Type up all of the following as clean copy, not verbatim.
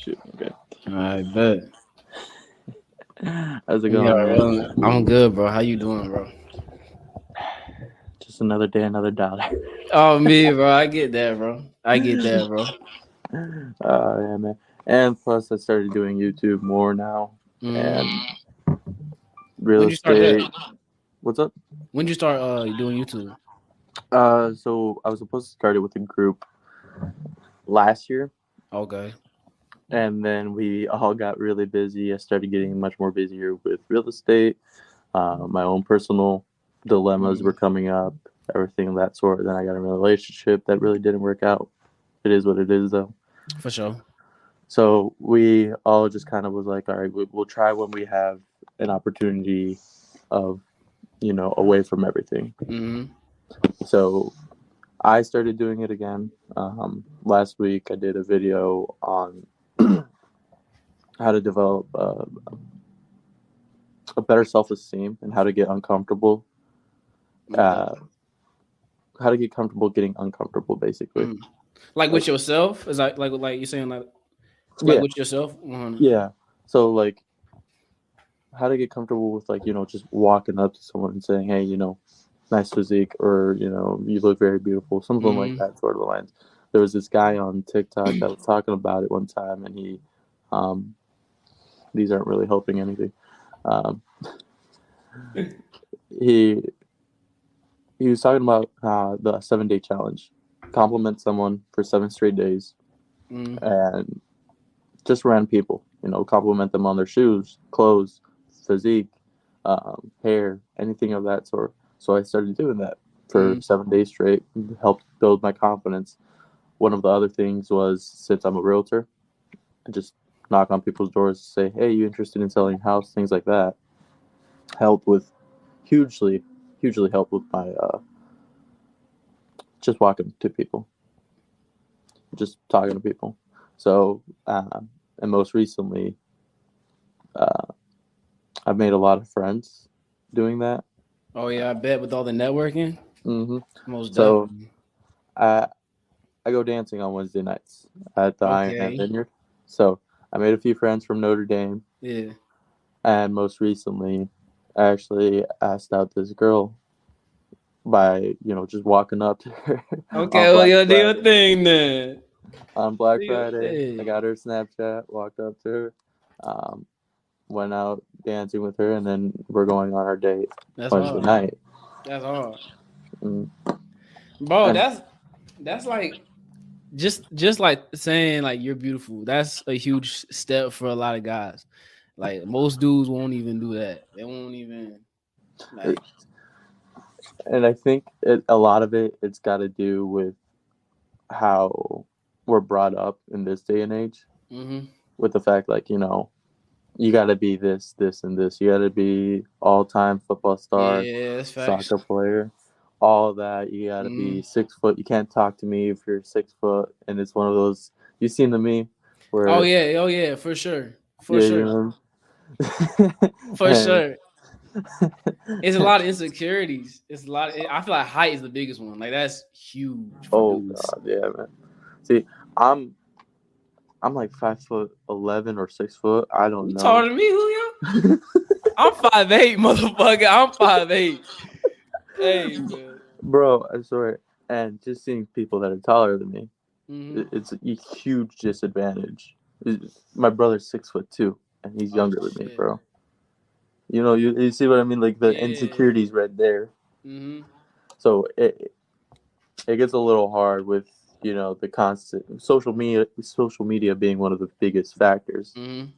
shoot. Okay. I bet. How's it Yeah, going, man? bro. I'm good, bro. How you doing, bro? Just another day, another dollar. Oh, me, bro. I get that, bro. I get that, bro. Yeah, man. And plus, I started doing YouTube more now, and Mm-hmm. real When you start that? estate. What's up? When you start doing YouTube? So I was supposed to start it with a group last year, Okay. and then we all got really busy. I started getting much more busier with real estate. My own personal dilemmas were Mm, coming up, everything of that sort. Then I got in a relationship that really didn't work out. It is what it is, though. for sure. So we all just kind of was like, all right, we'll try when we have an opportunity of, away from everything. Mm-hmm. So I started doing it again. Last week I did a video on how to develop a better self-esteem and how to get uncomfortable. Okay. Uh, how to get comfortable getting uncomfortable, basically. Mm. Like Like, with yourself? Is that like you saying like yeah, with yourself? 100. yeah. So like, how to get comfortable with like just walking up to someone and saying, hey, nice physique, or you look very beautiful, something like Mm-hmm. that sort of lines. There was this guy on TikTok that was talking about it one time, and he, um, these aren't really helping anything. Um, he he was talking about the 7 day challenge, compliment someone for 7 straight days, Mm. and just random people, compliment them on their shoes, clothes, physique, hair, anything of that sort. So I started doing that for Mm. 7 days straight, helped build my confidence. One of the other things was, since I'm a realtor, I just knock on people's doors, say, "Hey, you interested in selling your house?" Things like that. Helped with hugely, hugely helped with my just walking to people, just talking to people. So, and most recently, uh, I've made a lot of friends doing that. Oh yeah, I bet with all the networking. hmm Most So definitely. I I go dancing on Wednesday nights at the Iron Hand Okay. Vineyard. So I made a few friends from Notre Dame, Yeah. and most recently, I actually asked out this girl by just walking up to her Okay, on well, Black yo, do your Friday. thing then. On Do Black your Friday, I thing. got her Snapchat, walked up to her, um, went out dancing with her, and then we're going on our date That's Wednesday hard. night. That's hard, Mm. bro. And That's like just like saying like you're beautiful. That's a huge step for a lot of guys. Like most dudes won't even do that. They won't even like. and I think a lot of it's got to do with how we're brought up in this day and age, Mm-hmm. with the fact like you got to be this, this, and this. You got to be all-time football star, Yeah, that's facts. soccer player, all of that. You got to be Mm. 6 foot. You can't talk to me if you're 6 foot. And it's one of those, you've seen the meme where, Oh yeah, for sure, for yeah, sure, for and sure. It's a lot of insecurities. It's a lot. I feel like height is the biggest one. Like that's huge for oh dudes. god, yeah, man. See, I'm I'm like 5'11" or 6 foot. I don't You know. taller than me, Julio? I'm 5'8", motherfucker. I'm 5'8". Hey, man. Bro, I swear. And just seeing people that are taller than me, Mm-hmm. it's a huge disadvantage. My brother's 6'2", and he's Oh younger than me, shit. bro. You see what I mean? Like the Yeah. insecurities right there. Mm-hmm. So it gets a little hard with the constant social media being one of the biggest factors Mm-hmm.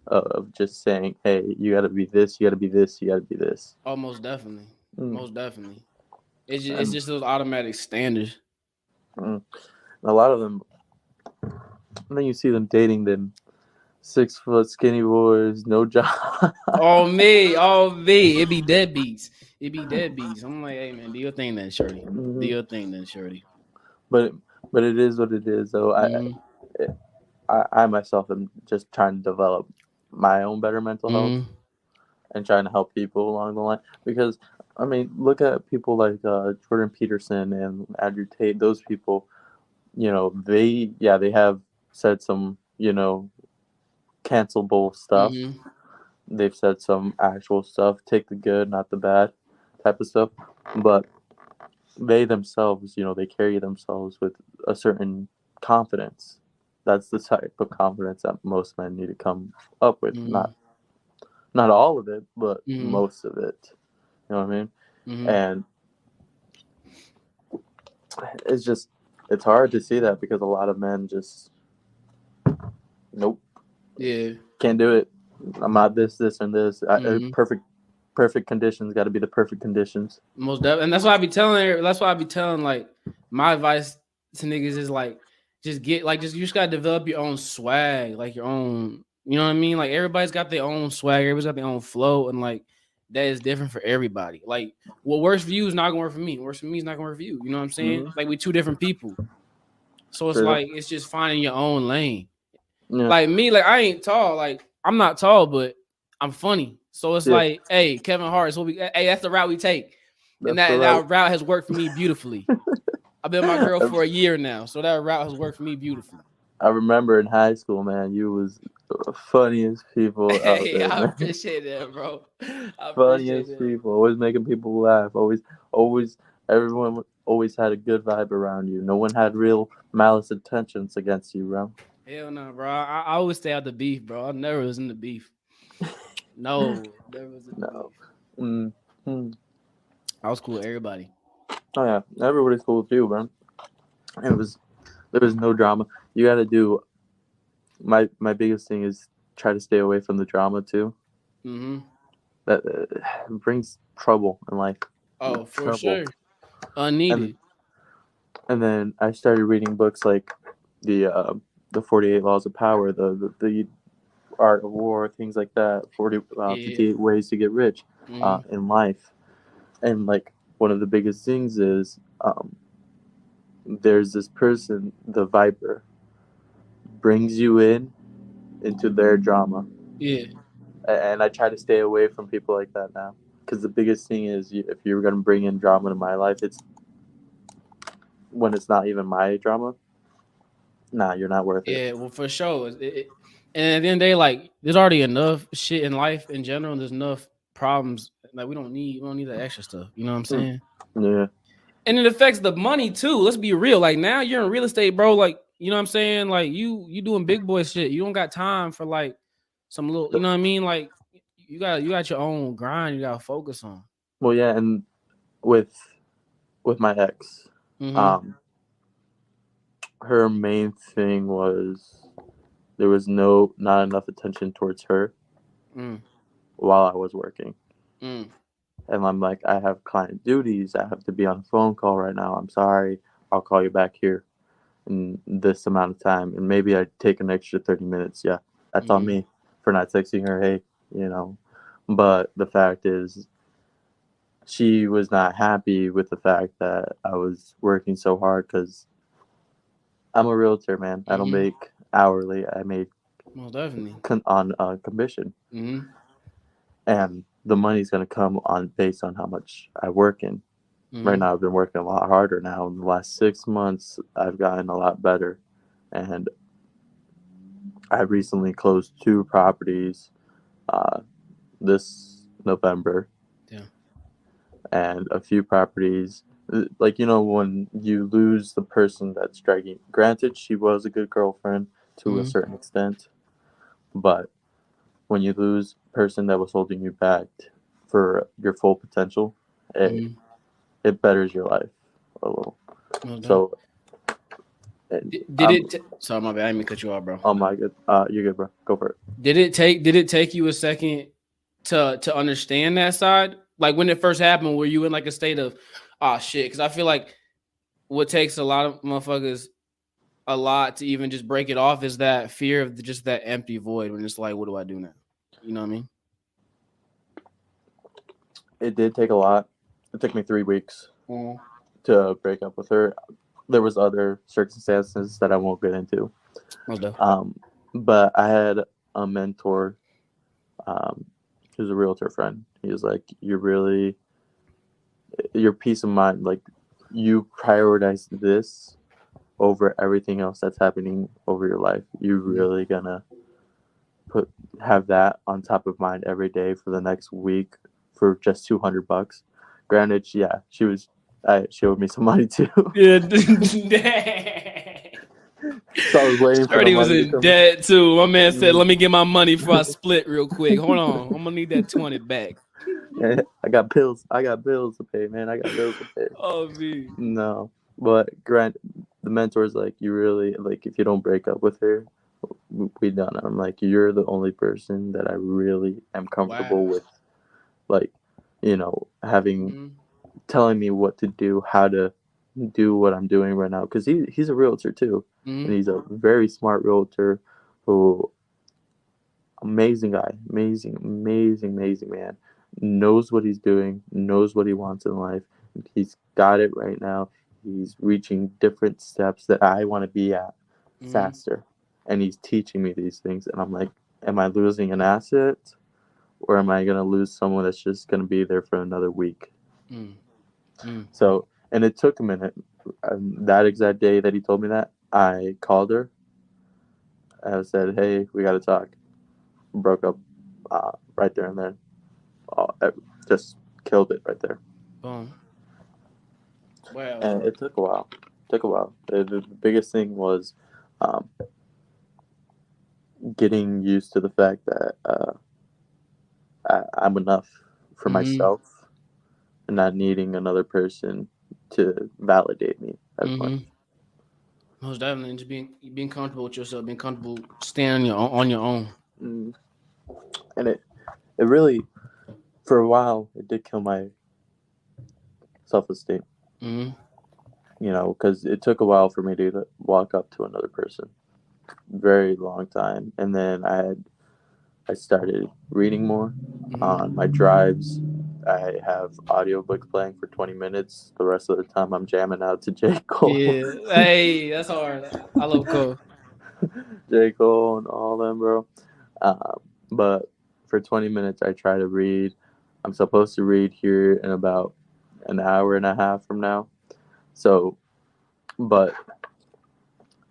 of just saying, hey, you got to be this, you got to be this, you got to be this. Oh, most definitely. Mm. Most definitely. It's And, just those automatic standards. and a lot of them, and then you see them dating them 6 foot skinny boys, no job. Oh me. It be deadbeats. It be deadbeats. I'm like, hey man, do your thing then, shorty. Do hmm your thing then, shorty. but but it is what it is. Though Mm-hmm. I myself am just trying to develop my own better mental health Mm-hmm. and trying to help people along the line. Because I mean, look at people like Jordan Peterson and Andrew Tate. Those people, they have said some cancelable stuff. Mm-hmm. They've said some actual stuff. Take the good, not the bad, type of stuff. But they themselves, they carry themselves with a certain confidence. That's the type of confidence that most men need to come up with. Mm-hmm. Not all of it, but Mm-hmm. most of it. You know what I mean? Mm-hmm. And it's hard to see that because a lot of men just nope, Yeah. can't do it. I'm not this, and this. Mm-hmm. Perfect conditions got to be the perfect conditions. Most definitely, and that's why I be telling. That's why I be telling like my advice to niggas is like just get like you just gotta develop your own swag, like your own. You know what I mean? Like everybody's got their own swag, everybody's got their own flow, and like that is different for everybody. Like what works for you is not gonna work for me. What works for me is not gonna work for you. You know what I'm saying? Mm-hmm. Like we two different people, so it's True. like it's just finding your own lane. Yeah. Like me, like I ain't tall, like I'm not tall, but I'm funny. So it's Yeah. like, hey, Kevin Hart, so that's the route we take. And That's the that route has worked for me beautifully. I've been with my girl route. for a year now, so that route has worked for me beautifully. I remember in high school, man, you was the funniest people out Hey, there, I man. appreciate that, bro. I appreciate Funniest that. people, always making people laugh. Always, everyone always had a good vibe around you. No one had real malice intentions against you, bro. Hell no, bro. I always stay out the beef, bro. I never was in the beef. No, never was in the No. beef. Mm-hmm. I was cool with everybody. Oh yeah, everybody's cool with you, bro. There was no drama. You got to do. My biggest thing is try to stay away from the drama too. Mm-hmm. That brings trouble in life. Oh, for Trouble. sure. And Unneeded. then I started reading books like the 48 Laws of Power, the Art of War, things like that. 58 Ways to Get Rich Mm-hmm. in life. And like one of the biggest things is there's this person, the Viper, brings you into their drama, Yeah. and I try to stay away from people like that now. Because the biggest thing is, if you're gonna bring in drama to my life, it's when it's not even my drama. Nah, you're not worth it. Yeah, well, for sure. And at the end of the day, like, there's already enough shit in life in general. There's enough problems. Like, we don't need that extra stuff. You know what I'm saying? Yeah. And it affects the money too. Let's be real. Like now you're in real estate, bro. Like, you know what I'm saying? Like you doing big boy shit. You don't got time for like some little, you know what I mean? Like you got your own grind. You got to focus on. Well, yeah, and with my ex, Mm-hmm. um, her main thing was there was not enough attention towards her Mm. while I was working. Mm. And I'm like, I have client duties. I have to be on a phone call right now. I'm sorry. I'll call you back here in this amount of time. And maybe I take an extra 30 minutes. Yeah, that's on Mm-hmm. me for not texting her. Hey, But the fact is, she was not happy with the fact that I was working so hard because I'm a realtor, man. I don't Mm-hmm. make hourly. I make Most definitely. on commission. Mm-hmm. And the money's going to come on based on how much I work in. Right Mm-hmm. now, I've been working a lot harder now. In the last 6 months, I've gotten a lot better. And I recently closed 2 properties this November. Yeah. And a few properties. Like, when you lose the person that's dragging. Granted, she was a good girlfriend to a Mm-hmm. certain extent. But when you lose a person that was holding you back for your full potential, Mm-hmm. it betters your life a little. Most definitely. So, Did it? Sorry, my bad. I didn't mean to cut you off, bro. oh my god, you're good, bro. Go for it. Did it take you a second to understand that side? Like when it first happened, were you in like a state of shit? Because I feel like what takes a lot of motherfuckers a lot to even just break it off is that fear of just that empty void when it's like, what do I do now? You know what I mean? It did take a lot. It took me 3 weeks Mm-hmm. to break up with her. There was other circumstances that I won't get into. But I had a mentor, who's a realtor friend. He was like, your peace of mind, like you prioritize this over everything else that's happening over your life. You really gonna have that on top of mind every day for the next week for just $200. Granted, yeah, she owed me some money too. Yeah. So I was waiting for the Shorty was money to in come. debt too. My man said, Mhm. "Let me get my money before I split real quick. Hold on, I'm gonna need that 20 back." I got bills. I got bills to pay, man. I got bills to pay. Oh me. No, but the mentor's like, you really like if you don't break up with her, we done. I'm like, you're the only person that I really am comfortable Wow. with, like, having Mm-hmm. telling me what to do, how to do what I'm doing right now, because he's a realtor too, and Mm-hmm. he's a very smart realtor who amazing guy, amazing man, knows what he's doing, knows what he wants in life. He's got it right now. He's reaching different steps that I want to be at Mm-hmm. faster, and he's teaching me these things. And I'm like, am I losing an asset, or am I gonna lose someone that's just gonna be there for another week? Mm-hmm. So, and it took a minute. That exact day that he told me that, I called her. I said, "Hey, we got to talk." Broke up right there and then. Just killed it right there. Boom. Wow. And it took a while. The biggest thing was um, getting used to the fact that I'm enough for Mm-hmm. myself and not needing another person to validate me as much. Mm-hmm. Most definitely, just being comfortable with yourself, being comfortable standing on your own. Mm. And it really, for a while, it did kill my self-esteem. Mm-hmm. Because it took a while for me to walk up to another person, very long time, and then I started reading more on my drives. I have audiobooks playing for 20 minutes. The rest of the time, I'm jamming out to J. Cole. Yeah. Hey, that's hard. I love Cole. J. Cole and all them, bro. But for 20 minutes, I try to read. I'm supposed to read here in about an hour and a half from now. So, but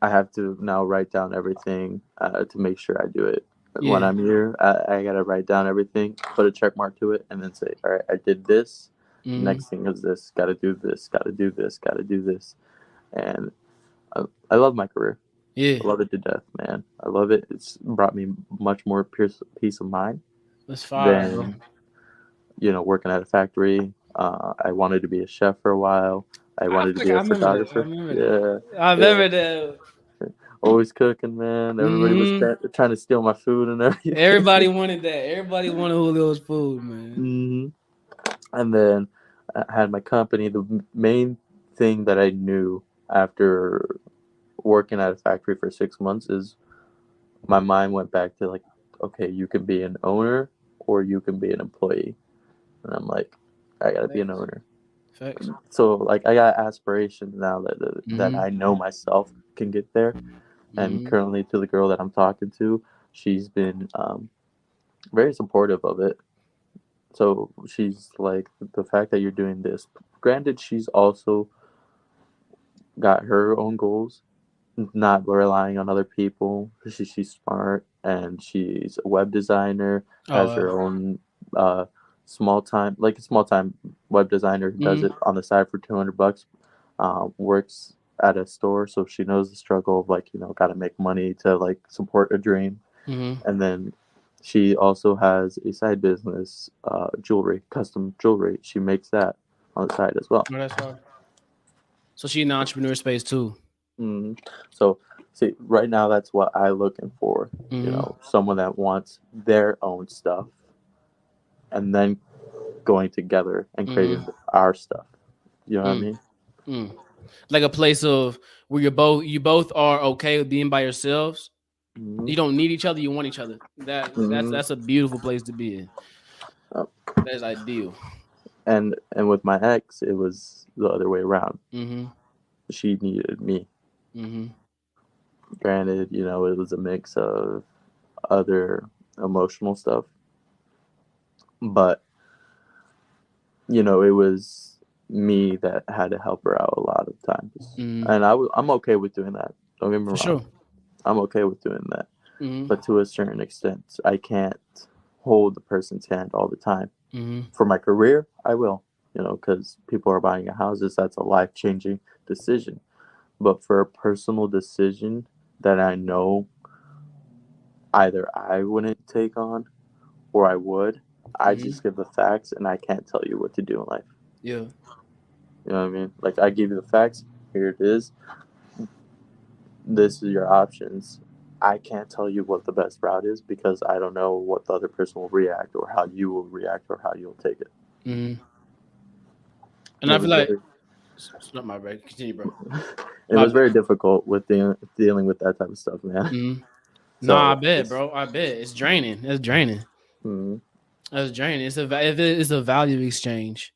I have to now write down everything to make sure I do it. When Yeah. I'm here, I gotta write down everything, put a check mark to it, and then say, "All right, I did this. Mm-hmm. Next thing is this. Got to do this. Got to do this. Got to do this." And I love my career. Yeah. I love it to death, man. I love it. It's brought me much more peace of mind That's fire, bro. than working at a factory. I wanted to be a chef for a while. I I wanted to be forgot. a I remember that. I photographer. remember that. Yeah, I yeah. remember that. Always cooking, man. Everybody was Mm-hmm. trying to steal my food and everything. Everybody wanted that. Everybody wanted Julio's food, man. hmm And then I had my company. The main thing that I knew after working at a factory for 6 months is my mind went back to like, okay, you can be an owner or you can be an employee. And I'm like, I gotta be an Facts. owner. Facts. So like, I got aspirations now that Mm-hmm. I know myself can get there. And Mm-hmm. currently, to the girl that I'm talking to, she's been very supportive of it. So she's like, the fact that you're doing this. Granted, she's also got her own goals, not relying on other people. She's smart and she's a web designer, has Oh. her own small time web designer who does Mm-hmm. it on the side for $200. Works at a store, so she knows the struggle of like, got to make money to like support a dream. Mm-hmm. And then she also has a side business, jewelry, custom jewelry. She makes that on the side as well. Oh, that's hard. So she in the entrepreneur space too. Mm. So, see, right now that's what I'm looking for. Mm-hmm. Someone that wants their own stuff, and then going together and Mm-hmm. creating our stuff. You know what I Mm. mean? Mm. Like a place of where you both are okay with being by yourselves. Mm-hmm. You don't need each other. You want each other. That's Mm-hmm. that's a beautiful place to be in. That's ideal. And with my ex, it was the other way around. Mm-hmm. She needed me. Mm-hmm. Granted, it was a mix of other emotional stuff, but it was me that had to help her out a lot of times, Mm-hmm. and I'm okay with doing that. Don't get me For wrong. sure. I'm okay with doing that. Mm-hmm. but to a certain extent. I can't hold the person's hand all the time. Mm-hmm. For my career, I will, because people are buying houses. That's a life changing decision. But for a personal decision that I know either I wouldn't take on or I would, I Mm-hmm. just give the facts and I can't tell you what to do in life. Yeah. You know what I mean? Like, I give you the facts. Here it is. This is your options. I can't tell you what the best route is because I don't know what the other person will react or how you will react or how you'll take it. Mm-hmm. And And I it feel was like very, it's not my bad. Continue, bro. it My was bad. very difficult with dealing with that type of stuff, man. Mm-hmm. No, I So, bet, bro. I bet it's draining. It's draining. mm, That's draining. It's a value exchange,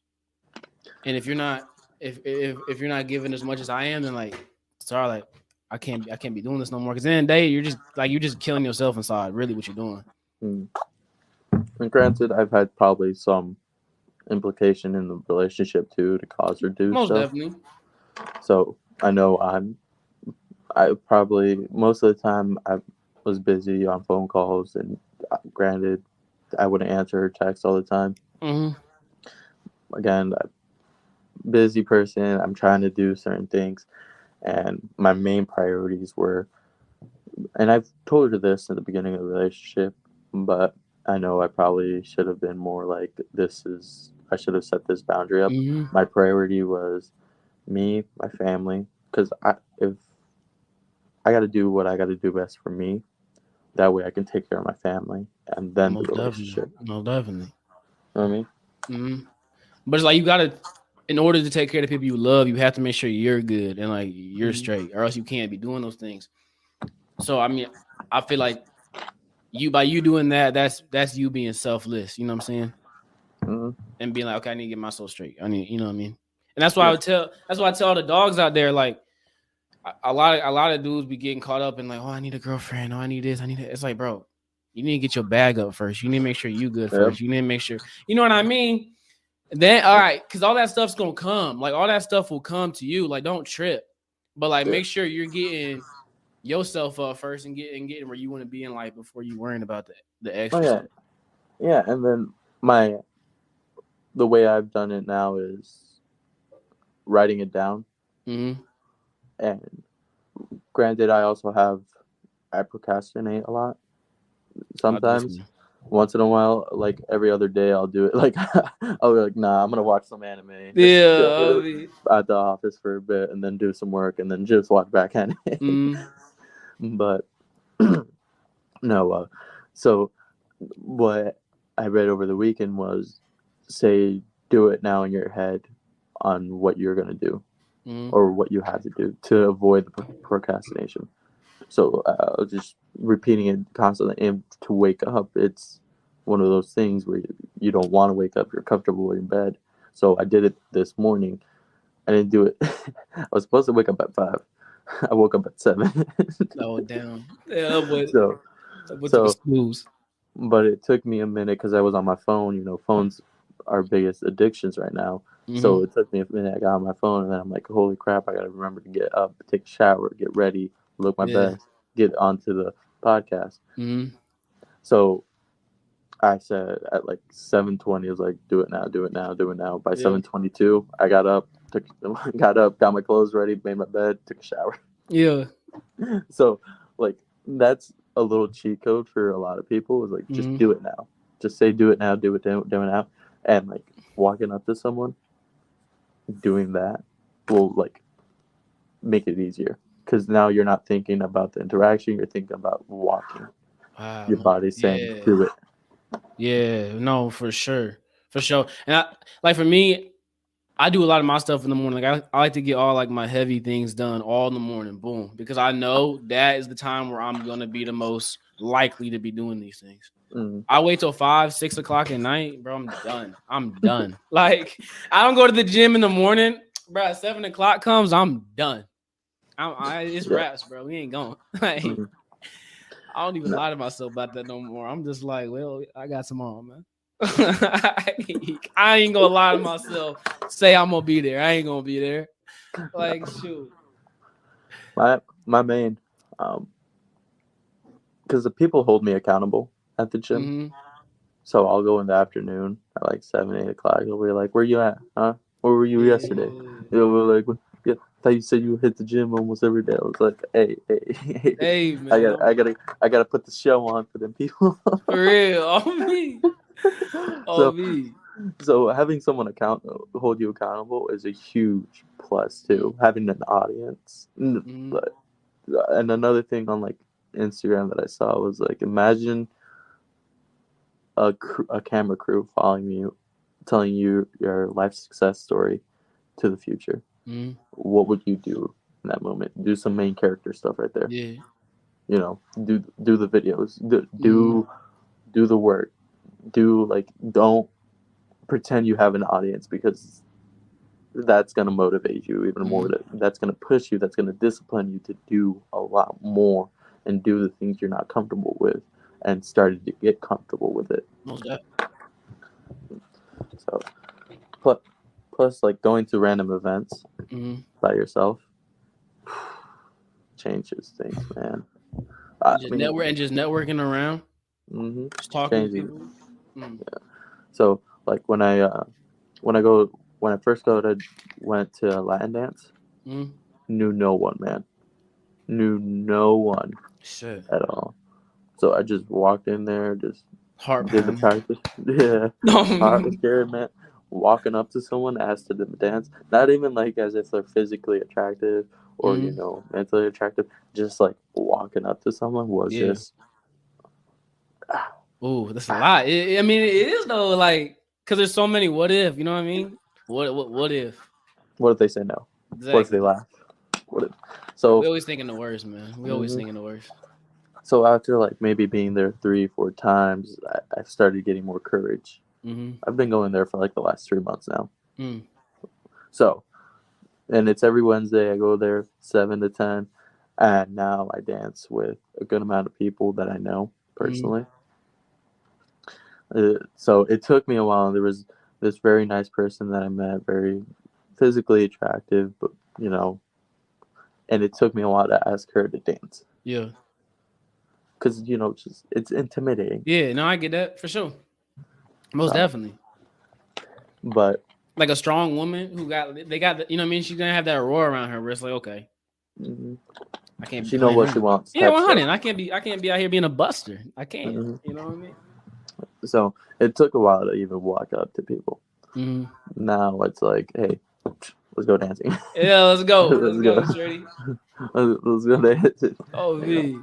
and if you're not if you're not giving as much as I am, then like sorry, like I can't be doing this no more. Because then the day you're just killing yourself inside. Really, what you're doing. mm. And granted, I've had probably some implication in the relationship too to cause her to do Most stuff. definitely. So I know I probably most of the time I was busy on phone calls, and granted, I wouldn't answer her text all the time. Mm-hmm. Again, busy person. I'm trying to do certain things, and my main priorities were, and I've told her this at the beginning of the relationship, but I know I probably should have been more like, I should have set this boundary up. Mm-hmm. My priority was me, my family, because if I got to do what I got to do best for me, that way I can take care of my family and then the Most definitely. relationship. Most definitely. You know what I mean? Mm-hmm. But it's like you gotta, in order to take care of the people you love, you have to make sure you're good and like you're straight, or else you can't be doing those things. So I mean, I feel like by you doing that, that's you being selfless. You know what I'm saying? Mm-hmm. And being like, okay, I need to get myself straight. I need, you know what I mean? And that's why Yeah. that's why I tell all the dogs out there, like a lot of dudes be getting caught up in like, oh, I need a girlfriend, oh, I need this, I need that. It's like, bro, you need to get your bag up first. You need to make sure you good Yep. first. You need to make sure, you know what I mean? Then all right, because all that stuff's gonna come. Like all that stuff will come to you. Like don't trip, but like Yeah. make sure you're getting yourself up first and getting where you want to be in life before you worrying about the Oh extra yeah, stuff. yeah. And then the way I've done it now is writing it down. Mm-hmm. And granted, I procrastinate a lot. I do Sometimes, too. once in a while, like every other day, I'll do it. Like I'll be like, nah, I'm gonna watch some anime, just Yeah, I chill mean, at the office for a bit, and then do some work, and then just watch back anime. But no, so what I read over the weekend was, say, do it now in your head on what you're gonna do or what you have to do to avoid the procrastination. So just repeating it constantly, and to wake up, it's one of those things where you don't want to wake up. You're comfortable in bed. So I did it this morning. I didn't do it. I was supposed to wake up at 5. I woke up at 7. Oh damn. Yeah, but so what took a so snooze. but it took me a minute because I was on my phone. Phones are biggest addictions right now. So it took me a minute. I got on my phone, and then I'm like, holy crap, I got to remember to get up, take a shower, get ready, look my Yeah. best, get onto the podcast. Mm-hmm. So I said at like 7:20, I was like, do it now, do it now, do it now. By Yeah. 7:22, I got up, got my clothes ready, made my bed, took a shower. Yeah. So like that's a little cheat code for a lot of people, is like, just Mm-hmm. do it now. Just say do it now, do it now. And like walking up to someone, doing that will like make it easier. Because now you're not thinking about the interaction, you're thinking about walking. Wow. Your body's saying, Yeah. do it. Yeah. No, for sure. For sure. And like for me, I do a lot of my stuff in the morning. Like I like to get all like my heavy things done all in the morning. Boom. Because I know that is the time where I'm gonna be the most likely to be doing these things. Mm. I wait till 5, 6 o'clock at night, bro. I'm done. Like I don't go to the gym in the morning, bro. At 7 o'clock comes, I'm done. It's wraps, bro. We ain't going. Like I don't even lie to myself about that no more. I'm just like, well, I got tomorrow, man. I ain't gonna lie to myself. Say I'm gonna be there. I ain't gonna be there. Like shoot. My main because the people hold me accountable at the gym. Mm-hmm. So I'll go in the afternoon at like 7, 8 o'clock. They'll be like, "Where you at? Huh? Where were you yesterday?" They'll be like, "Yeah, I thought you said you hit the gym almost every day." I was like, "Hey, Hey, I man. gotta put the show on for them people." For real. On me. so On me. so having someone hold you accountable is a huge plus too. Having an audience, Mm-hmm. and another thing on like Instagram that I saw was like, imagine a camera crew following you, telling you your life success story to the future. Mm-hmm. What would you do in that moment? Do some main character stuff right there. Yeah. You know, do the videos, do the work, don't pretend you have an audience, because that's gonna motivate you even more. That's gonna push you. That's gonna discipline you to do a lot more and do the things you're not comfortable with, and started to get comfortable with it. So, plus like going to random events by yourself changes things, man. Just networking around. Mm-hmm. Just talking to people. Yeah. So like when I first went to Latin dance, knew no one, man. Knew no one at all. So I just walked in there, just did the practice. Yeah. Heart was scared, man. Walking up to someone, asked to dance. Not even like as if they're physically attractive or mentally attractive. Just like walking up to someone was just. Oh, that's a lot. I mean, it is though. Like, because there's so many. What if? You know what I mean? What if? What if they say no? Exactly. What if they laugh? What if? So we always thinking the worst, man. We always thinking the worst. So after like maybe being there 3-4 times, I started getting more courage. I've been going there for like the last 3 months now. So, and it's every Wednesday. I go there 7 to 10, and now I dance with a good amount of people that I know personally. So it took me a while. There was this very nice person that I met, very physically attractive, but and it took me a while to ask her to dance. Yeah. Because it's intimidating. Yeah, no, I get that for sure. Most definitely. But like a strong woman who got you know what I mean, she's gonna have that roar around her where it's like, okay, I can't. She know what she wants. Yeah, 100. I can't be out here being a buster. I can't. You know what I mean? So it took a while to even walk up to people. Now it's like, hey, let's go dancing. Yeah, let's go. Let's go, Shirley. Let's go dancing. Oh, me.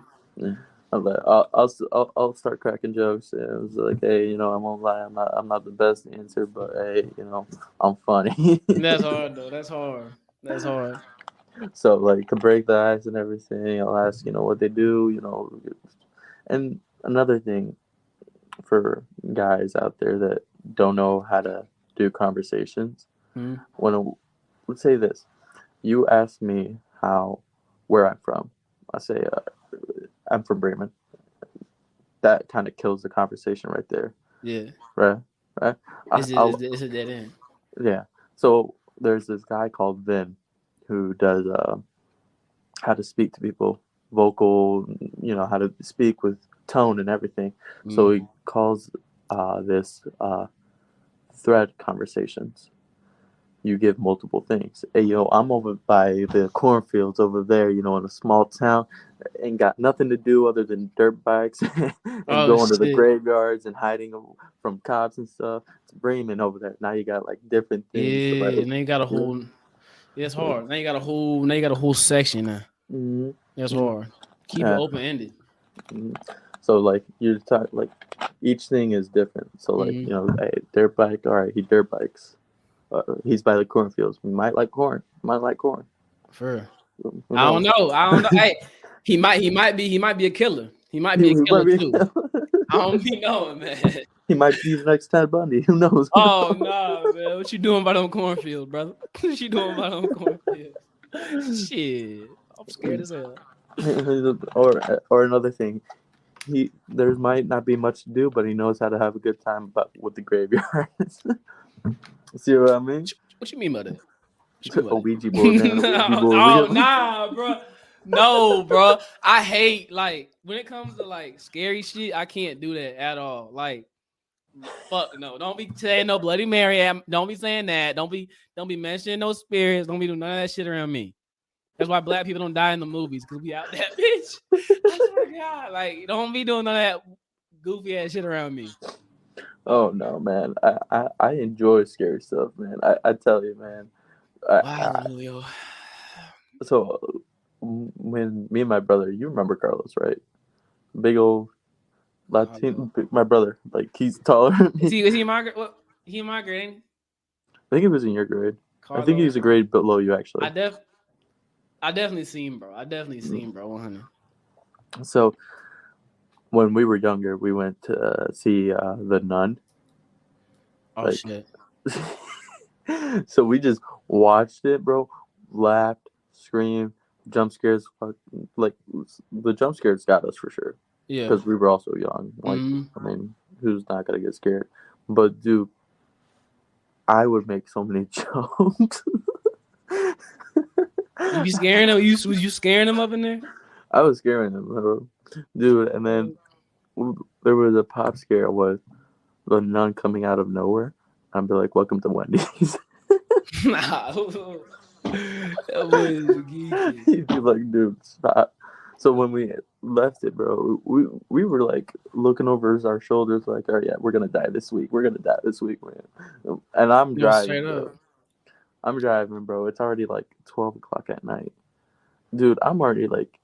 I'll start cracking jokes, and it was like, hey, I won't lie, I'm not the best dancer, but hey, I'm funny. That's hard though. That's hard. So like to break the ice and everything, I'll ask what they do, and another thing for guys out there that don't know how to do conversations, let's say this, you ask me where I'm from, I say I'm from Bremen. That kind of kills the conversation right there. Yeah. Right. Is it dead end? Yeah. So there's this guy called Vin who does how to speak to people, vocal, how to speak with tone and everything. So he calls this thread conversations. You give multiple things. Hey, I'm over by the cornfields over there, in a small town. Ain't got nothing to do other than dirt bikes and going to the graveyards and hiding from cops and stuff. It's Bremen over there. Now you got like different things. Yeah, now you got a whole. Yeah, it's hard. Now you got a whole section now. That's hard. Keep it open ended. So like you talk like each thing is different. So like hey, dirt bike. All right, he dirt bikes. He's by the cornfields. We might like corn. For I don't know. Hey, he might be a killer. He might be a killer too. I don't be knowing, man. He might be the next Ted Bundy. Who knows? Oh no, man! What you doing by them cornfields, brother? What you doing by them cornfields? Shit, I'm scared as hell. Or another thing, there might not be much to do, but he knows how to have a good time with the graveyards. See what I mean? What you mean by that? A Ouija board, man. Oh, nah, bro. No, bro. I hate like when it comes to like scary shit. I can't do that at all. Like, fuck no. Don't be saying no Bloody Mary. Don't be saying that. Don't be mentioning no spirits. Don't be doing none of that shit around me. That's why black people don't die in the movies because we out that bitch. I swear to God, like don't be doing none of that goofy ass shit around me. Oh no, man. I enjoy scary stuff, man. I tell you, man. Wow, Julio. So when me and my brother, you remember Carlos, right? Big old Latino, my brother. Like he's taller than me. Is he my grade? What? He in my grade? Ain't he? I think he was in your grade. Carlos. I think he's a grade below you, actually. I definitely seen bro. 100. So when we were younger, we went to see The Nun. Oh like, shit. So we just watched it, bro. Laughed, screamed, jump scares. Like the jump scares got us for sure. Yeah. Because we were also young. Like I mean, who's not gonna get scared? But dude, I would make so many jokes. You be scaring them? Was you scaring them up in there? I was scaring them, bro. Dude. And then there was a pop scare with the nun coming out of nowhere. I'd be like, "Welcome to Wendy's." Nah, that boy is geeky. He'd be like, "Dude, stop." So when we left it, bro, we were like looking over our shoulders, like, "Oh yeah, we're gonna die this week. We're gonna die this week, man." And I'm driving, bro. I'm driving, bro. It's already like 12 o'clock at night, dude. I'm already like,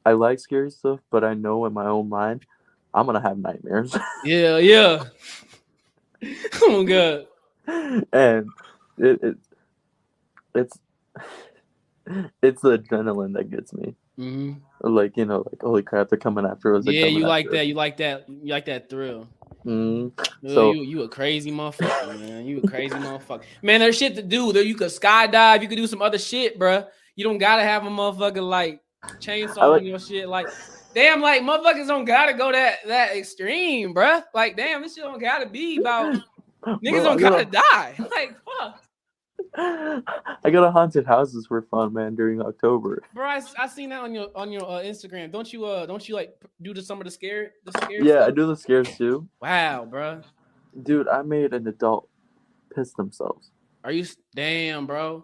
I like scary stuff, but I know in my own mind, I'm gonna have nightmares. Yeah. Oh god. And it's the adrenaline that gets me. Mm-hmm. Like, you know, like, holy crap, they're coming after us. Yeah, you like that. You like that thrill. Mm-hmm. So you a crazy motherfucker, man. You a crazy motherfucker. Man, there's shit to do. There you could skydive. You could do some other shit, bro. You don't gotta have a motherfucker like chainsaw on your shit. Like, damn, like motherfuckers don't gotta go that extreme, bro. Like, damn, this shit don't gotta be about niggas don't gotta die. Like, fuck. I got a haunted houses for fun, man, during October. Bro, I seen that on your Instagram. Don't you like do some of the scares? Yeah, stuff? I do the scares too. Wow, bro. Dude, I made an adult piss themselves. Are you damn, bro?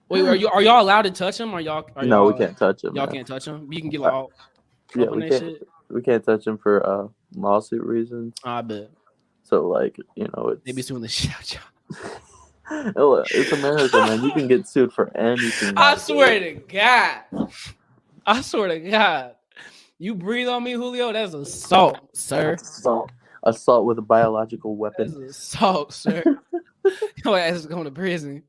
Wait, are y'all allowed to touch them? No, we can't touch them. Y'all can't touch them. You can get like all. Yeah, we can't. Shit. We can't touch them for lawsuit reasons. I bet. So like, you know, it's they be suing the shit out y'all. It's America, man. You can get sued for anything. I swear to God. You breathe on me, Julio. That's assault, sir. Assault with a biological weapon. That's assault, sir. Your ass is going to prison.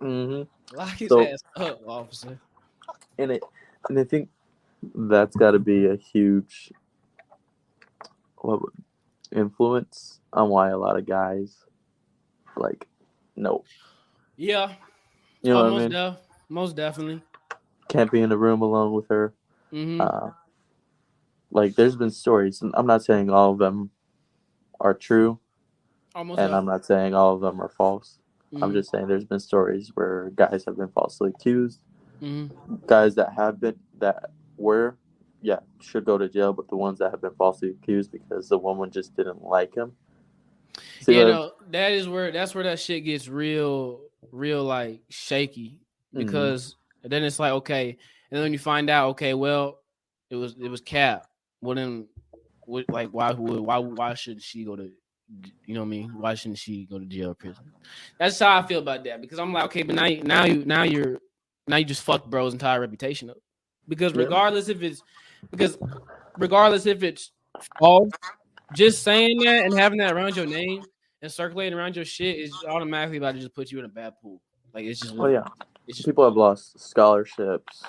Mm-hmm. Lock his ass up, officer. And I think that's got to be a huge influence on why a lot of guys like no. Yeah. You know what I mean? Most definitely. Can't be in the room alone with her. Mm-hmm. Like there's been stories, and I'm not saying all of them are true, I'm not saying all of them are false. Mm-hmm. I'm just saying there's been stories where guys have been falsely accused. Mm-hmm. Guys that should go to jail, but the ones that have been falsely accused because the woman just didn't like him. That's where that shit gets real like shaky because then it's like, okay, and then when you find out, okay, well, it was cap. Well then, why should she go to, you know what I mean? Why shouldn't she go to jail or prison? That's how I feel about that because I'm like, okay, but now you just fucked bro's entire reputation up because regardless if it's false, just saying that and having that around your name and circulating around your shit is automatically about to just put you in a bad pool. Like it's just. Oh yeah. People have lost scholarships.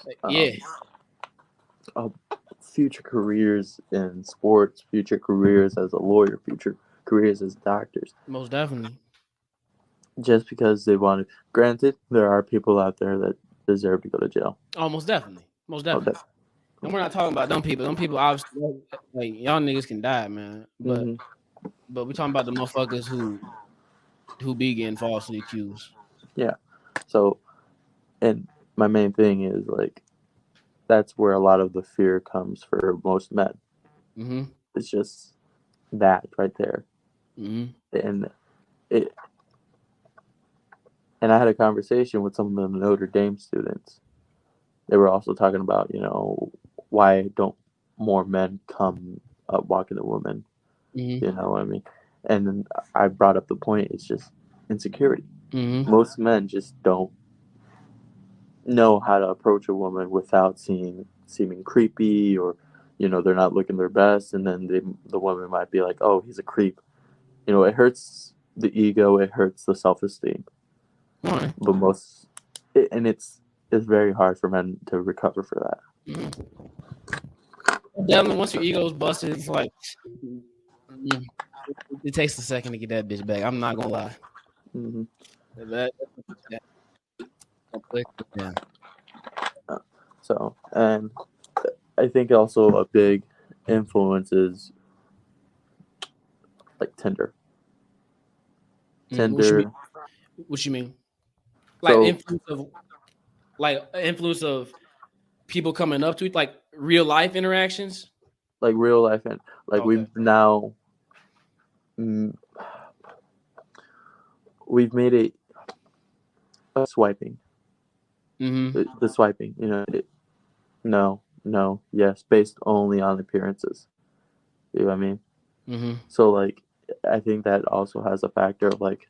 Future careers in sports, future careers as a lawyer, future careers as doctors. Most definitely. Just because they wanted. Granted, there are people out there that deserve to go to jail. Oh, most definitely. And we're not talking about them people. Them people obviously, like y'all niggas can die, man. But we're talking about the motherfuckers who be getting falsely accused. Yeah. So, and my main thing is like, that's where a lot of the fear comes for most men. Mm-hmm. It's just that right there. Mm-hmm. And it and I had a conversation with some of the Notre Dame students. They were also talking about, why don't more men come up walking the women, Mm-hmm. you know what I mean? And then I brought up the point, it's just insecurity. Mm-hmm. Most men just don't know how to approach a woman without seeming creepy, or they're not looking their best, and then the woman might be like, oh, he's a creep. It hurts the ego, it hurts the self-esteem. Right. But and it's very hard for men to recover for that. Mm-hmm. Definitely, once your ego's busted, it's like it takes a second to get that bitch back. I'm not gonna lie. Mm-hmm. Yeah. So, and I think also a big influence is like Tinder. What you mean? Tinder. What you mean? Like So influence of people coming up to it, like real life interactions. like real life, and like Okay. mm, we've made it a swiping. Mm-hmm. The swiping, no, no, yes, based only on appearances. You know what I mean? Mm-hmm. So like, I think that also has a factor of like,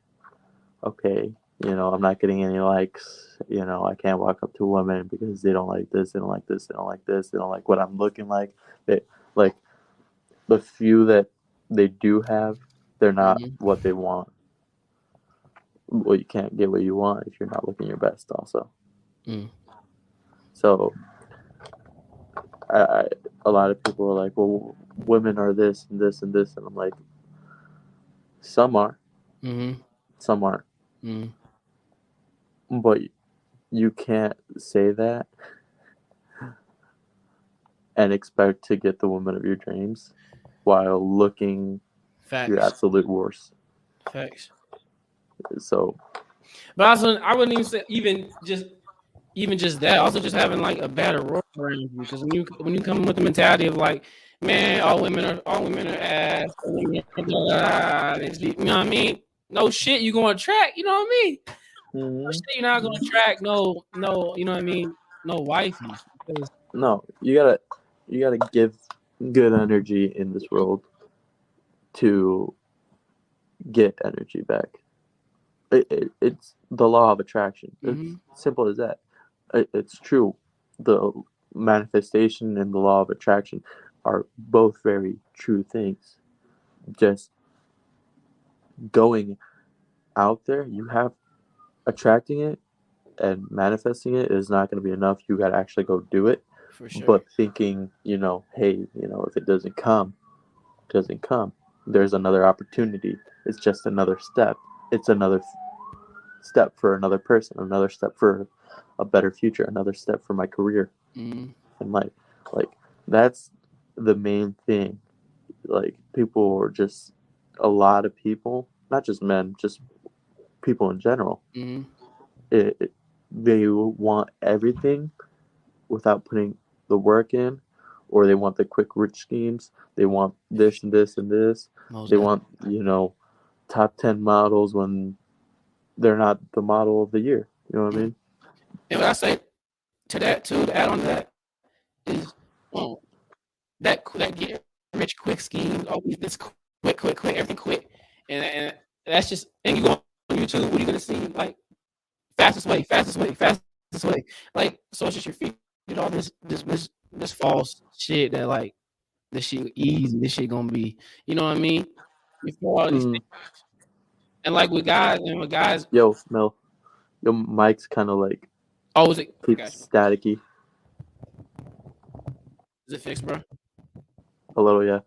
okay, I'm not getting any likes. I can't walk up to women because they don't like this, they don't like this, they don't like this, they don't like what I'm looking like. They like the few that they do have, they're not Mm-hmm. what they want. Well, you can't get what you want if you're not looking your best, also. Mm. So, I a lot of people are like, well, women are this and this and this, and I'm like, some are, Mm-hmm. some aren't, Mm-hmm. but you can't say that and expect to get the woman of your dreams while looking your Facts. absolute worst. Facts. So, But also, I wouldn't even say even just that. Also, just having like a better role around you, because when you come with the mentality of like, man, all women are ass, all women are blah, you know what I mean? No shit, you gonna attract. You know what I mean? No mm-hmm. shit, you're not gonna attract. No, you know what I mean? No wifey. Because, No, you gotta give good energy in this world to get energy back. It's the law of attraction. It's simple as that. It's true. The manifestation and the law of attraction are both very true things. Just going out there, you have attracting it and manifesting it is not going to be enough. You got to actually go do it. for sure. But thinking, hey, if it doesn't come, it doesn't come. There's another opportunity. It's just another step. It's another step for another person, another step for a better future, another step for my career in life. Like, that's the main thing. Like, people are just, a lot of people, not just men, just people in general, they want everything without putting the work in, or they want the quick rich schemes. They want this and this and this. Most They definitely. want top 10 models when they're not the model of the year. You know what I mean? And what I say to that too, to add on to that, is that get rich quick scheme. Oh, this quick, everything quick, and that's just. And you go on YouTube, what are you gonna see? Like fastest way. Like, so it's just your feet and all this false shit that like this shit easy. This shit gonna be, you know what I mean? Before all these things, and like with guys. Yo, Mel, your mic's kind of like Oh, is it? I got keeps staticky Is it fixed, bro? a little. Yeah.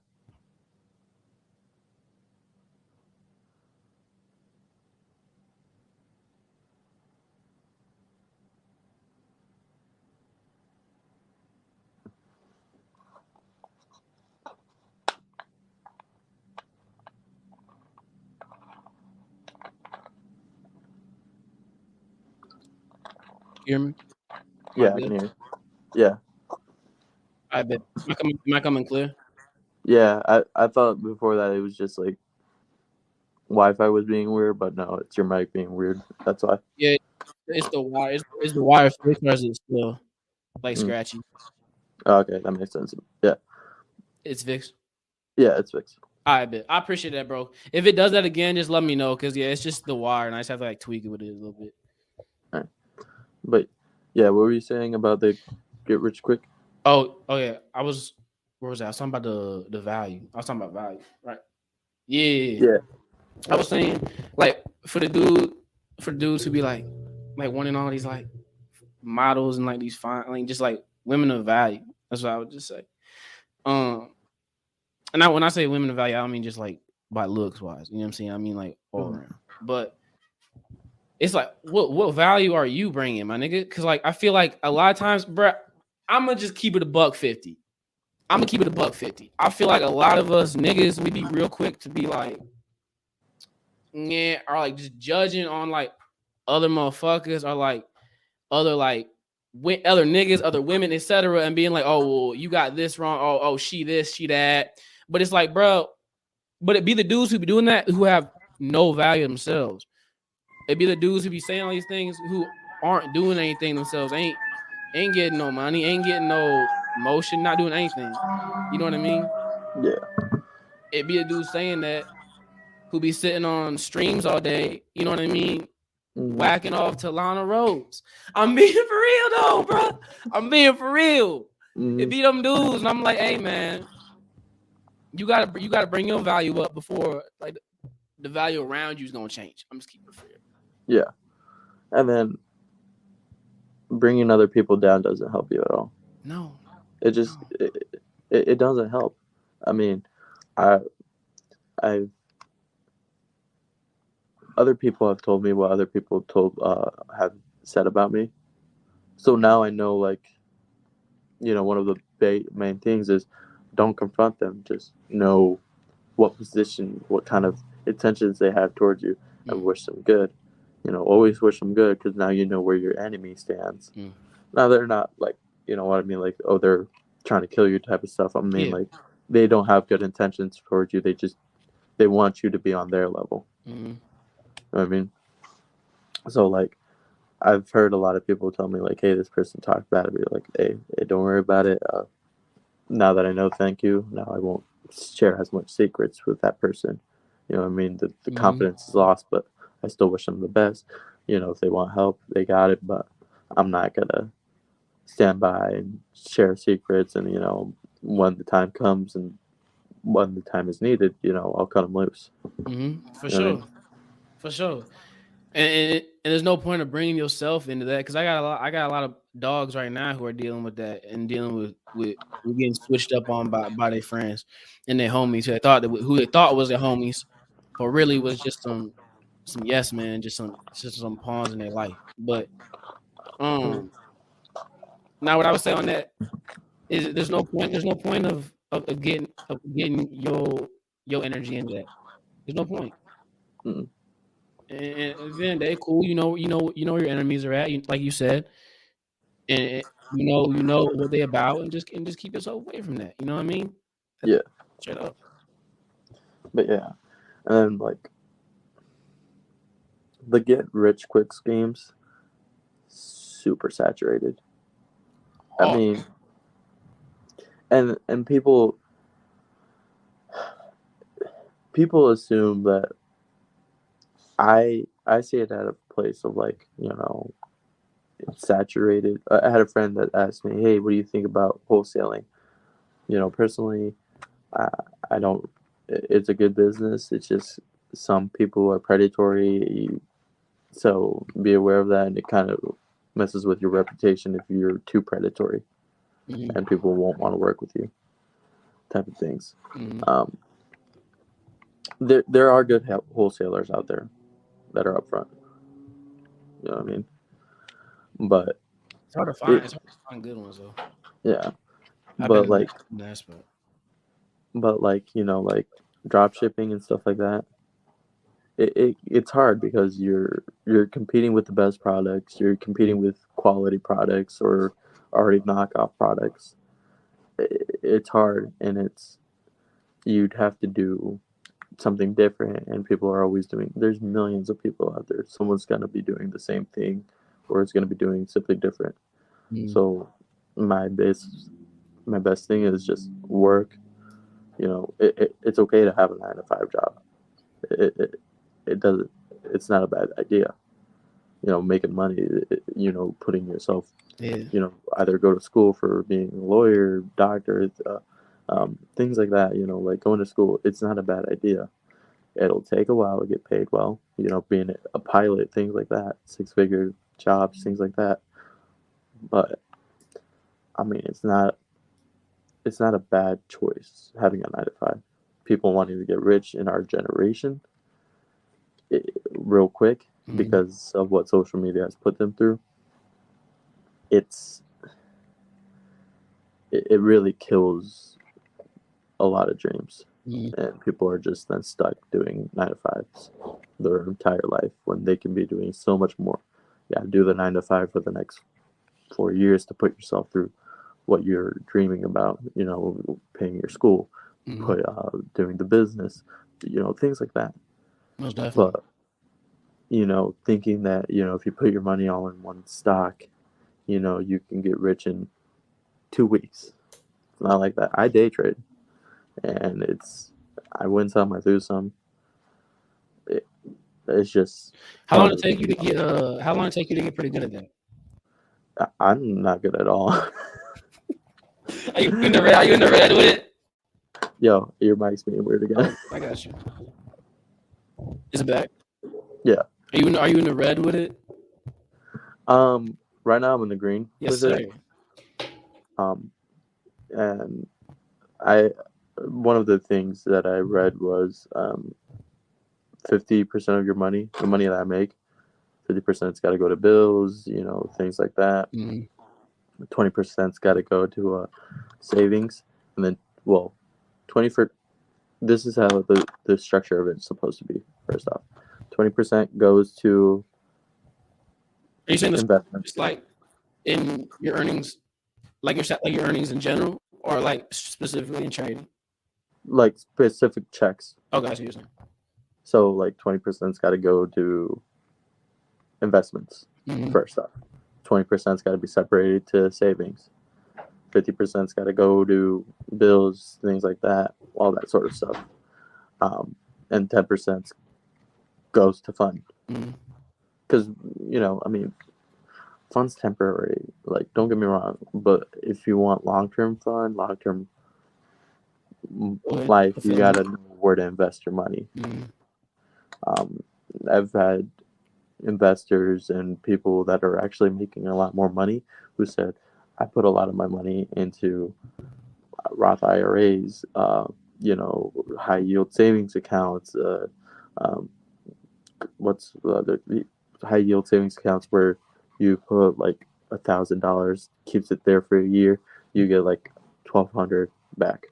You hear me? Yeah, I can hear. Yeah. I bet. Am I coming clear? Yeah, I thought before that it was just like Wi-Fi was being weird, but no, it's your mic being weird. That's why. Yeah, it's the wire. It's the wire fixed, or is it still like Mm. scratchy? Okay, that makes sense. Yeah, It's fixed. yeah, it's fixed. I bet. I appreciate that, bro. If it does that again, just let me know, because yeah, it's just the wire, and I just have to like tweak it with it a little bit. All right. But yeah, what were you saying about the get rich quick? Oh yeah. Where was that? I was talking about the value. I was talking about value, right? Yeah. Yeah. I was saying, like, for the dudes who be like wanting all these like models and like these fine, like just like women of value. That's what I would just say. And when I say women of value, I don't mean just like by looks wise. You know what I'm saying? I mean like all around. But it's like, what value are you bringing, my nigga? Because like I feel like a lot of times, bro, I'm gonna just keep it $1.50. I'm gonna keep it $1.50. I feel like a lot of us niggas, we be real quick to be like, yeah, or like just judging on like other motherfuckers or like other other niggas, other women, etc., and being like, oh, well, you got this wrong. Oh, she this, she that. But it's like, bro, but it be the dudes who be doing that who have no value themselves. It be the dudes who be saying all these things who aren't doing anything themselves, ain't getting no money, ain't getting no motion, not doing anything. You know what I mean? Yeah. It be a dude saying that who be sitting on streams all day. You know what I mean? Whacking off to Lana Rhodes. I'm being for real though, bro. I'm being for real. It be them dudes, and I'm like, hey man, you gotta bring your value up before like the value around you is gonna change. I'm just keeping it real. Yeah, and then bringing other people down doesn't help you at all. No, it just it doesn't help. I mean, I other people have told me what other people have said about me. So now I know, like, one of the main things is don't confront them. Just know what position, what kind of intentions they have towards you, and wish them good. Always wish them good, because now you know where your enemy stands. Now they're not like, what I mean, like, oh, they're trying to kill you type of stuff. I mean, like, they don't have good intentions towards you. They want you to be on their level. You know what I mean? So, like, I've heard a lot of people tell me, like, hey, this person talked bad of you. Like, hey, don't worry about it. Now that I know, thank you. Now I won't share as much secrets with that person. You know what I mean? The confidence is lost, but I still wish them the best. If they want help, they got it. But I'm not going to stand by and share secrets. And, when the time comes and when the time is needed, I'll cut them loose. For sure. I mean? For sure. And there's no point of bringing yourself into that, because I got a lot of dogs right now who are dealing with that and dealing with getting switched up on by their friends and their homies who they thought was their homies, but really was just some yes man, just some pawns in their life. But now what I would say on that is there's no point of getting your energy into that. There's no point. And then they cool, you know where your enemies are at, like you said, and you know what they about, and just keep yourself away from that. You know what I mean? Yeah. Straight up. But yeah, and then like the get rich quick schemes, super saturated. I mean, and people assume that I see it at a place of, like, it's saturated. I had a friend that asked me, hey, what do you think about wholesaling? Personally, I don't. It's a good business. It's just some people are predatory, so be aware of that, and it kind of messes with your reputation if you're too predatory, and people won't want to work with you, type of things. There are good wholesalers out there that are upfront. You know what I mean? But it's hard to find good ones though. Yeah, but like drop shipping and stuff like that. It's hard because you're competing with the best products. You're competing with quality products or already knockoff products. it's hard, and you'd have to do something different, and people are always doing. There's millions of people out there. Someone's gonna be doing the same thing, or it's gonna be doing something different. Mm. So my best thing is just work. It's okay to have a 9 to 5 job. It doesn't. It's not a bad idea. Making money. Putting yourself. Yeah. Either go to school for being a lawyer, doctor, things like that. Like going to school. It's not a bad idea. It'll take a while to get paid well. Being a pilot, things like that, 6-figure jobs, things like that. But I mean, it's not a bad choice having a 9 to 5. People wanting to get rich in our generation, real quick, because of what social media has put them through. It really kills a lot of dreams, and people are just then stuck doing 9 to 5s their entire life when they can be doing so much more. Yeah, do the 9 to 5 for the next 4 years to put yourself through what you're dreaming about. Paying your school, doing the business, things like that. Most definitely. But thinking that if you put your money all in one stock, you can get rich in 2 weeks. It's not like that. I day trade, and I win some, I lose some. It's just. How long did it take you to get? How long did it take you to get pretty good at that? I'm not good at all. Are you in the red with it? Yo, your mic's being weird again. I got you. Is it back? Yeah. Are you in the red with it? Right now I'm in the green. Yes, sir. And one of the things that I read was 50% of your money, the money that I make, 50%'s got to go to bills, things like that. 20%'s got to go to savings, and then 20 for. This is how the structure of it's supposed to be. First off, 20% goes to. Are you saying investment? Just like in your earnings, like your earnings in general, or like specifically in trading? Like specific checks. Oh, gotcha. You're saying. So like 20%'s got to go to investments. First off, 20%'s got to be separated to savings. 50%'s got to go to bills, things like that, all that sort of stuff. And 10% goes to fund. Because, fund's temporary. Like, don't get me wrong, but if you want long-term fund, long-term life, you got to know where to invest your money. I've had investors and people that are actually making a lot more money who said, I put a lot of my money into Roth IRAs, high yield savings accounts, what's the other high yield savings accounts where you put like $1,000, keeps it there for a year, you get like 1,200 back.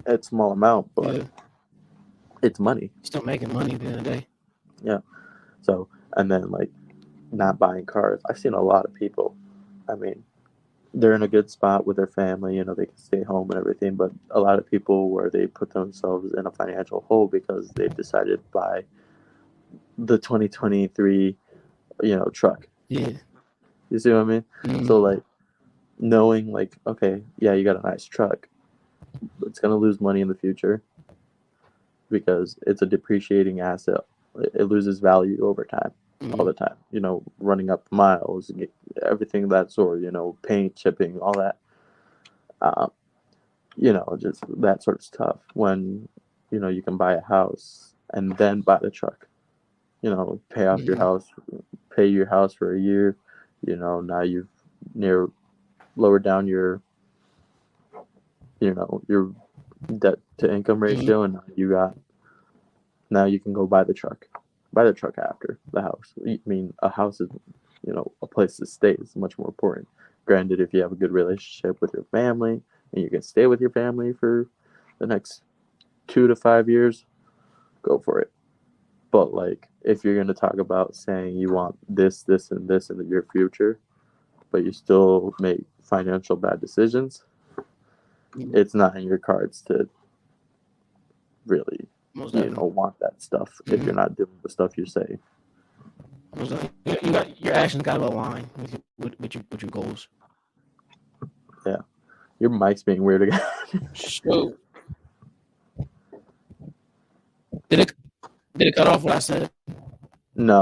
It's a small amount, but it's money. Still making money at the end of the day. Yeah. So, and then like not buying cars. I've seen a lot of people. I mean, they're in a good spot with their family, they can stay home and everything, but a lot of people where they put themselves in a financial hole because they've decided to buy the 2023, truck. Yeah. You see what I mean? So like knowing like, okay, yeah, you got a nice truck, but it's going to lose money in the future because it's a depreciating asset. It loses value over time. All the time, running up miles, everything of that sort, paint, chipping, all that. Just that sort of stuff. When, you can buy a house and then buy the truck, pay off your house, pay your house for a year, now you've lowered down your debt to income ratio, and now you can go buy the truck. Buy the truck after the house. I mean, a house is, a place to stay is much more important. Granted, if you have a good relationship with your family and you can stay with your family for the next 2 to 5 years, go for it. But like, if you're going to talk about saying you want this, this, and this in your future, but you still make financial bad decisions, it's not in your cards to really, Most you definitely. know, want that stuff if you're not doing the stuff you say. Most definitely. You got your actions got to align with your goals. Your mic's being weird again. So did it cut off what I said? No.